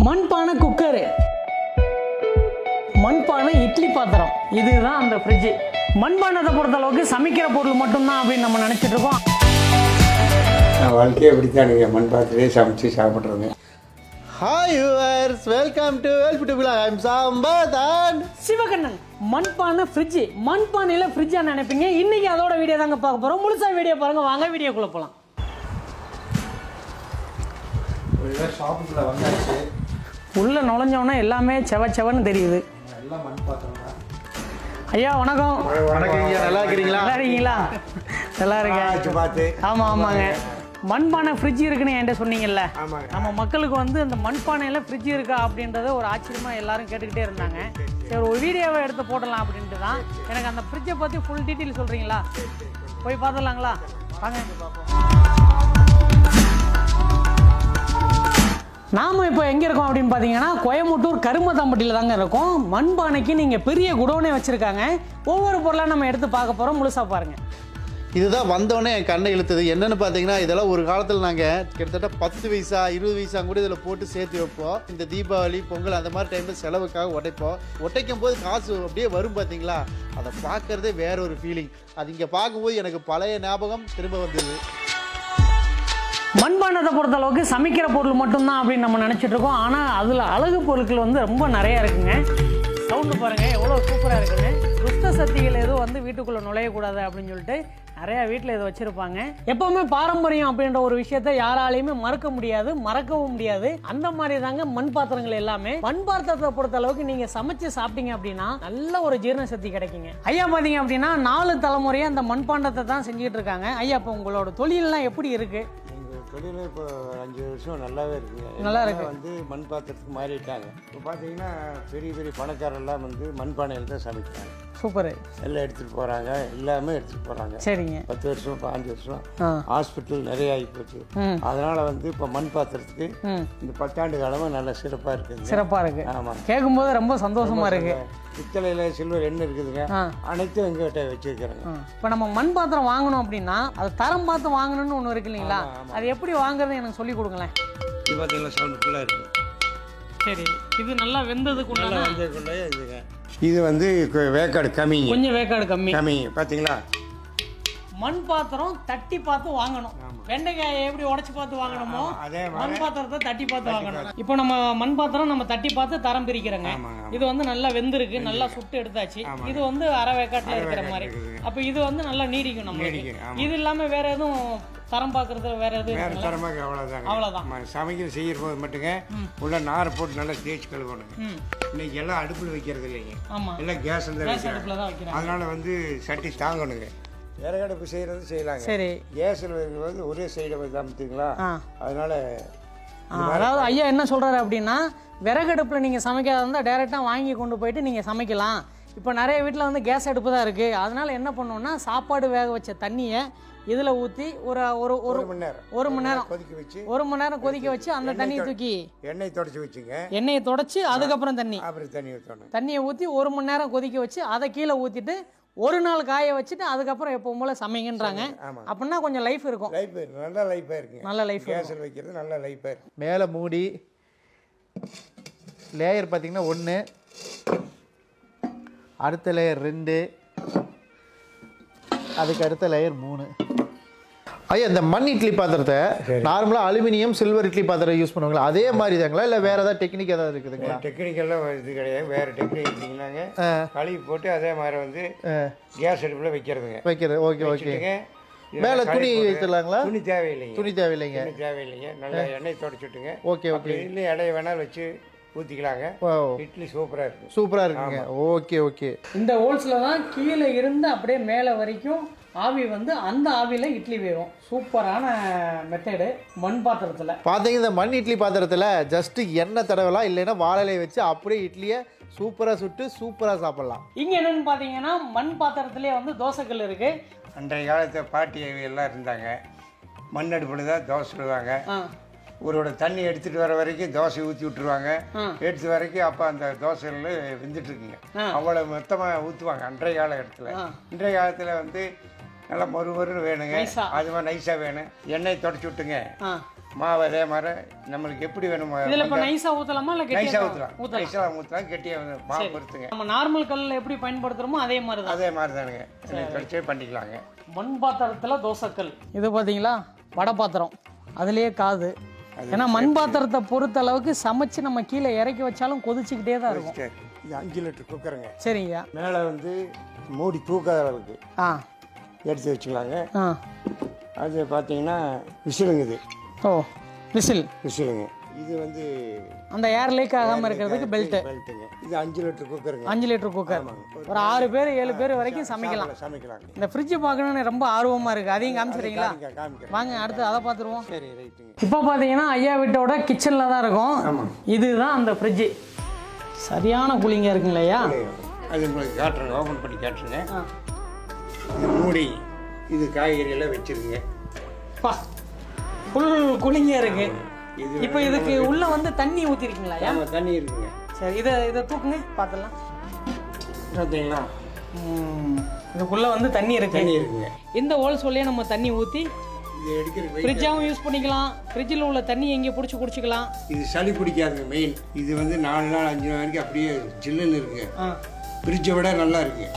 மண்பானை குக்கரு, மண்பானை இட்லி பாத்திரம், இதுதான் அந்த ஃப்ரிட்ஜ். மண்பானத்தை பொறுத்த அளவுக்கு சமைக்கிற பொருள் மட்டும்தான் அப்படின்னு நம்ம நினைச்சிட்டு இருக்கோம். வாழ்க்கையை எப்படித்தான் நீங்கள் மண் பாத்திரத்திலே சமைச்சு சாப்பிட்றதுங்க. ஹாய் வியூவர்ஸ், வெல்கம் டு வெல்பிட்டுபிளா. I am Sampath and Sivakannan. மண்பானை ஃப்ரிட்ஜ், மண்பானையில் ஃப்ரிட்ஜா நினைப்பீங்க. இன்னைக்கு அதோட வீடியோ தாங்க பார்க்க போகிறோம். முழுசா வீடியோ பாருங்க. வாங்க வீடியோக்குள்ள போகலாம். ஷாப்புக்குள்ள வந்தாச்சு. உள்ள நுழைஞ்சோன்னா எல்லாமே செவன்னு தெரியுது. எல்லாம் மண் பாத்திரம் தான். ஐயா வணக்கம். வணக்கம் ஐயா, நல்லா இருக்கிறீங்களா? நல்லா இருக்கீங்களா? நல்லா இருக்கேன். பார்த்து ஆமாங்க. மண்பானை ஃப்ரிட்ஜ் இருக்குன்னு என்கிட்ட சொன்னீங்கல்ல. ஆமாங்க. நம்ம மக்களுக்கு வந்து இந்த மண்பானையில் ஃப்ரிட்ஜ் இருக்கா அப்படின்றத ஒரு ஆச்சரியமாக எல்லாரும் கேட்டுக்கிட்டே இருந்தாங்க. சரி, ஒரு வீடியோவை எடுத்து போடலாம் அப்படின்ட்டு தான். எனக்கு அந்த ஃப்ரிட்ஜை பற்றி ஃபுல் டீட்டெயில் சொல்கிறீங்களா? போய் பார்த்துடலாங்களா? வாங்க. நாம் இப்போ எங்கே இருக்கோம் அப்படின்னு பார்த்தீங்கன்னா, கோயம்புத்தூர் கருமத்தம்பட்டியில் தாங்க இருக்கோம். மண்பானைக்கு நீங்கள் பெரிய குடோனே வச்சுருக்காங்க. ஒவ்வொரு பொருளாக நம்ம எடுத்து பார்க்க போகிறோம். முழுசாக பாருங்கள். இதுதான் வந்தோடனே என் கண்ணை இழுத்தது. என்னென்னு பார்த்தீங்கன்னா, இதெல்லாம் ஒரு காலத்தில் நாங்கள் கிட்டத்தட்ட 10 பைசா 20 பைசா கூட இதில் போட்டு சேர்த்து வைப்போம். இந்த தீபாவளி பொங்கல் அந்த மாதிரி டைமில் செலவுக்காக உடைப்போம். உடைக்கும் போது காசு அப்படியே வரும் பார்த்தீங்களா, அதை பார்க்குறதே வேற ஒரு ஃபீலிங். அது இங்கே பார்க்கும்போது எனக்கு பழைய ஞாபகம் திரும்ப வந்தது. மண்பானத்தை பொறுத்த அளவுக்கு சமைக்கிற பொருள் மட்டும்தான் அப்படின்னு நம்ம நினச்சிட்டு இருக்கோம். ஆனால் அதில் அழகு பொருட்கள் வந்து ரொம்ப நிறையா இருக்குங்க. சவுண்டு பாருங்கள் எவ்வளோ சூப்பராக இருக்குங்க. துஷ்ட சக்திகள் எதுவும் வந்து வீட்டுக்குள்ளே நுழையக்கூடாது அப்படின்னு சொல்லிட்டு நிறையா வீட்டில் இதை வச்சுருப்பாங்க. எப்போவுமே பாரம்பரியம் அப்படின்ற ஒரு விஷயத்த யாராலையுமே மறக்க முடியாது, மறக்கவும் முடியாது. அந்த மாதிரி தாங்க மண் பாத்திரங்கள் எல்லாமே. மண் பாத்திரத்தை பொறுத்த அளவுக்கு நீங்கள் சமைச்சு சாப்பிட்டீங்க அப்படின்னா நல்ல ஒரு ஜீரண சக்தி கிடைக்குங்க. ஐயா பார்த்தீங்க அப்படின்னா 4 தலைமுறையாக அந்த மண்பாண்டத்தை தான் செஞ்சுட்டு இருக்காங்க. ஐயா, இப்போ உங்களோட தொழிலெலாம் எப்படி இருக்குது? தொழில் இப்போ 5 வருஷம் நல்லாவே இருக்குங்க. நல்லா இருக்கு. வந்து மண் பாத்திரத்துக்கு மாறிட்டாங்க. இப்போ பார்த்தீங்கன்னா பெரிய பெரிய பணக்காரெல்லாம் வந்து மண்பானையில் தான் சமைக்கிறாங்க. சூப்பர். எல்லாம் எடுத்துகிட்டு போகிறாங்க, எல்லாமே எடுத்துகிட்டு போகிறாங்க. சரிங்க. 10 வருஷம் 5 வருஷம் ஹாஸ்பிட்டல் நிறைய ஆகி போச்சு. அதனால வந்து இப்போ மண் பாத்திரத்துக்கு இந்த 10 ஆண்டு காலமாக நல்லா சிறப்பாக இருக்குங்க. சிறப்பாக இருக்கு. ஆமாம், கேட்கும்போது ரொம்ப சந்தோஷமா இருக்கு. பித்தளையில் சில்வர் என்ன இருக்குதுங்க, அனைத்தும் எங்ககிட்ட வச்சுருக்கிறேங்க. இப்போ நம்ம மண் பாத்திரம் வாங்கணும் அப்படின்னா அது தரம் பார்த்து வாங்கணும்னு ஒன்று இருக்கு இல்லைங்களா? அது எப்படி வாங்குறது எனக்கு சொல்லி கொடுங்களேன். இது பார்த்தீங்கன்னா சவுண்டு ஃபுல்லாக இருக்குது. சரி, இது நல்லா வெந்ததுக்கு நல்லா வந்ததுக்குள்ளே இதுங்க. இது வந்து வேக்காடு கம்மிங்க, கொஞ்சம் வேக்காடு கம்மி. பார்த்தீங்களா? மண் பாத்திரம் தட்டி பார்த்து வாங்கணும். வெண்டைக்காயை எப்படி உடைச்சு பார்த்து வாங்கணுமோ மண் பாத்திரத்தை தட்டி பார்த்து வாங்கணும். இப்போ நம்ம மண் பாத்திரம் நம்ம தட்டி பார்த்து தரம் பிரிக்கிறோங்க. இது வந்து நல்லா வெந்திருக்கு, நல்லா சுட்டு எடுத்தாச்சு. இது வந்து அரை வேக்காட்டுல இருக்கிற மாதிரி. அப்போ இது வந்து நல்லா நீடிக்கும் நம்மளுக்கு. இது இல்லாம வேற எதுவும் தரம் பார்க்கறது வேற எதுவும் தரமாக அவ்வளோதான். சமைக்கிற செய்யற போது மட்டுங்க உள்ள நாரை போட்டு நல்லா தேய்ச்சி கழுவணுங்க. இன்னைக்கு எல்லாம் அடுப்பில் வைக்கிறது இல்லைங்க, எல்லாம் கேஸ் தான் வைக்கிறாங்க. அதனால வந்து சட்டி தாங்கணுங்க. விறகடுப்பு செய்யறது செய்யலாங்க. சரி, கேஸில் வந்து ஒரே சைடை பார்த்தீங்களா? அதனால அதாவது ஐயா என்ன சொல்றாரு அப்படின்னா, விறகடுப்பில் நீங்கள் சமைக்காத இருந்தால் டைரெக்டாக வாங்கி கொண்டு போயிட்டு நீங்கள் சமைக்கலாம். இப்போ நிறைய வீட்டில் வந்து கேஸ் அடுப்பு தான் இருக்குது. அதனால என்ன பண்ணோம்னா, சாப்பாடு வேக வச்ச தண்ணியை இதில் ஊற்றி ஒரு மணி நேரம் கொதிக்க வச்சு 1 மணி நேரம் கொதிக்க வச்சு அந்த தண்ணியை தூக்கி எண்ணெயை தொடச்சி வச்சுங்க. எண்ணெயை தொடச்சி அதுக்கப்புறம் தண்ணி ஊற்றணும். தண்ணியை ஊற்றி 1 மணி நேரம் கொதிக்க வச்சு அதை கீழே ஊற்றிட்டு 1 நாள் காய வச்சுட்டு அதுக்கப்புறம் எப்பவும் போல சமைங்கன்றாங்க. அப்படின்னா கொஞ்சம் லைஃப் இருக்கும். நல்ல லைஃபாக இருக்குங்க. நல்ல லைஃப் கேஸில் வைக்கிறது நல்ல லைஃபாக இருக்கும். மேலே மூடி லேயர் பார்த்தீங்கன்னா 1, அடுத்த லேயர் 2, அதுக்கு அடுத்த லேயர் 3. ஐயா, இந்த மண் இட்லி பாத்திரத்தை நார்மலாக அலுமினியம் சில்வர் இட்லி பாத்திரம் யூஸ் பண்ணுவாங்களா, அதே மாதிரி தாங்களா இல்லை வேறு ஏதாவது டெக்னிக் ஏதாவது இருக்குதுங்களா? டெக்னிக்கெல்லாம் இது கிடையாது. வேறு டெக்னிக் இருந்தீங்கன்னாங்க கழுவி போட்டு அதே மாதிரி வந்து கேஸ் அடுப்பில் வைக்கிறதுங்க. ஓகே. மேலே துணி வைத்துலாங்களா? துணி தேவையில்லைங்க. துணி தேவையில்லைங்க. நல்லா எண்ணெய் தொடச்சுட்டுங்க. ஓகே. இல்லை இடையே வேணாலும் வச்சு ஊற்றிக்கலாங்க. இட்லி சூப்பராக இருக்குங்க. ஓகே. இந்த ஹோல்ஸில் தான் கீழே இருந்து அப்படியே மேலே வரைக்கும் ஆவி வந்து அந்த ஆவியில் இட்லி வேகும். சூப்பரான மெத்தடு மண் பாத்திரத்தில். பார்த்தீங்க, இந்த மண் இட்லி பாத்திரத்தில் ஜஸ்ட்டு எண்ணெய் தடவலாம், இல்லைன்னா வாழலை வச்சு அப்படியே இட்லியை சூப்பராக சுட்டு சூப்பராக சாப்பிட்லாம். இங்கே என்னென்னு பார்த்தீங்கன்னா, மண் பாத்திரத்துலேயே வந்து தோசைக்கல் இருக்குது. அன்றைய காலத்தை பாட்டி எல்லாம் இருந்தாங்க, மண் அடுப்பில் தான் தோசை சுடுவாங்க. ஒருவோட தண்ணி எடுத்துகிட்டு வர வரைக்கும் தோசை ஊற்றி விட்டுருவாங்க. எடுத்து வரைக்கும் அப்போ அந்த தோசைகள் வெந்துட்டு இருக்குங்க. அவ்வளோ மொத்தமாக ஊற்றுவாங்க அன்றைய காலகட்டத்தில். இன்றைய காலத்தில் வந்து நல்லா மொறுன்னு வேணுங்க, அது மாதிரி நைஸாக வேணும். எண்ணெய் தொடச்சி விட்டுங்க, மாவு அதே மாதிரி நம்மளுக்கு எப்படி வேணுமோ இதில் இப்போ நைஸாக ஊற்றலாமா இல்லை நைஸாக ஊற்றலாம்? ஊற்றலாம் கெட்டியாக மாவு பொறுத்துங்க. நம்ம நார்மல் கல்லில் எப்படி பயன்படுத்துகிறோமோ அதே மாதிரி தான். அதே மாதிரி தானுங்க கடிச்சே பண்ணிக்கலாங்க. மண் பாத்திரத்தில் தோசைக்கல் இது பார்த்தீங்களா, வடை பாத்திரம் அதுலேயே காது. ஏன்னா மண் பாத்திரத்தை பொறுத்த அளவுக்கு சமைச்சு நம்ம கீழே இறக்கி வச்சாலும் கொதிச்சுக்கிட்டே தான் இருக்கும். இது 5 லிட்டர் குக்கருங்க. சரிங்க. மேலே வந்து மூடி தூக்காத அளவுக்கு எடுத்து வச்சுக்கலாங்க. அது பார்த்தீங்கன்னா விசிலுங்க. இது விசிலுங்க. இது வந்து அந்த ஏர் லீக் ஆகாமல் இருக்கிறதுக்கு பெல்ட்டுங்க. இது 5 லிட்டர் குக்கருங்க. 5 லிட்டர் குக்கர் ஒரு 6 பேர் 7 பேர் வரைக்கும் சமைக்கலாம். இந்த ஃப்ரிட்ஜ் பார்க்கணும்னு ரொம்ப ஆர்வமாக இருக்குது. அதையும் காமிச்சிடுறீங்களா? வாங்க அடுத்து அதை பார்த்துருவோம். சரி ரைட்டுங்க. இப்போ பார்த்தீங்கன்னா ஐயா வீட்டோட கிச்சனில் தான் இருக்கும். இதுதான் அந்த ஃப்ரிட்ஜு. சரியான கூலிங்காக இருக்குங்களையா? அது உங்களுக்கு காட்டுறேங்க, ஓப்பன் பண்ணி காட்டுறேங்க. இது மூடி இது காய்கறியெல்லாம் வச்சுருங்க. ஃபுல் கூலிங்காக இருக்குது. இப்போ இதுக்கு உள்ள வந்து தண்ணி ஊற்றிருக்கீங்களா? தண்ணி இருக்குங்க. சரி இதை தூக்குங்க பார்த்துடலாம். பார்த்தீங்களா, இதுக்குள்ள வந்து தண்ணி இருக்குங்க. இந்த ஹோல்ஸ் வழியாக நம்ம தண்ணி ஊற்றி ஃப்ரிட்ஜாகவும் யூஸ் பண்ணிக்கலாம். ஃப்ரிட்ஜில் உள்ள தண்ணி எங்கே பிடிச்சி குடிச்சிக்கலாம். இது சளி பிடிக்காதுங்க மெயின். இது வந்து 4 நாள் 5 நாள் வரைக்கும் அப்படியே ஜில்லுன்னு இருக்குங்க. ஃப்ரிட்ஜை விட நல்லா இருக்குங்க.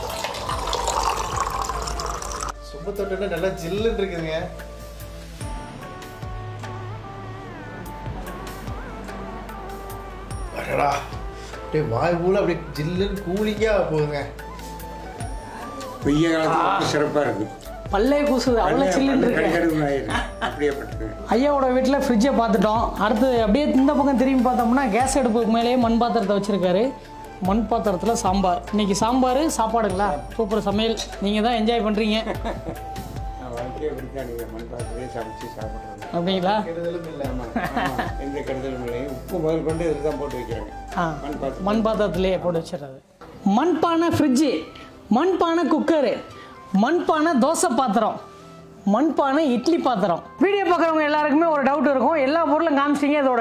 சுப்ப தொட்டை நல்லா ஜில்லுன்னு இருக்குதுங்க. அப்படியே வாய் பூல அப்படியே ஜில்லுன்னு கூலிங்காக போகுதுங்க. வெய்ய காலத்துக்கு சிறப்பாக இருக்கு. பல்லே கூசுது, அவ்வளோ சில்லுன்னு இருக்கு. அப்படியே பட்டுது. ஐயாவோட வீட்டில் ஃப்ரிட்ஜை பார்த்துட்டோம். அடுத்து அப்படியே இந்த பக்கம் திரும்பி பார்த்தோம்னா கேஸ் அடுப்புக்கு மேலேயே மண் பாத்திரத்தை வச்சுருக்காரு. மண் பாத்திரத்தில் சாம்பார். இன்னைக்கு சாம்பார் சாப்பாடுங்களா? சூப்பர் சமையல். நீங்கள் தான் என்ஜாய் பண்ணுறீங்க அப்படிங்களா? எந்த கெடுதலும் இல்லை. உப்பு முதல் கொண்டு இதில் தான் போட்டு வைக்கிறாங்க. மண் பாத்திரத்திலேயே போட்டு வச்சிடறது. மண்பானை ஃப்ரிட்ஜு, மண்பானை குக்கரு, மண்பானை தோசை பாத்திரம், மண்பானை இட்லி பாத்திரம். வீடியோ பார்க்குறவங்க எல்லாருக்குமே ஒரு டவுட் இருக்கும். எல்லா பொருளும் காமிச்சிங்க, அதோட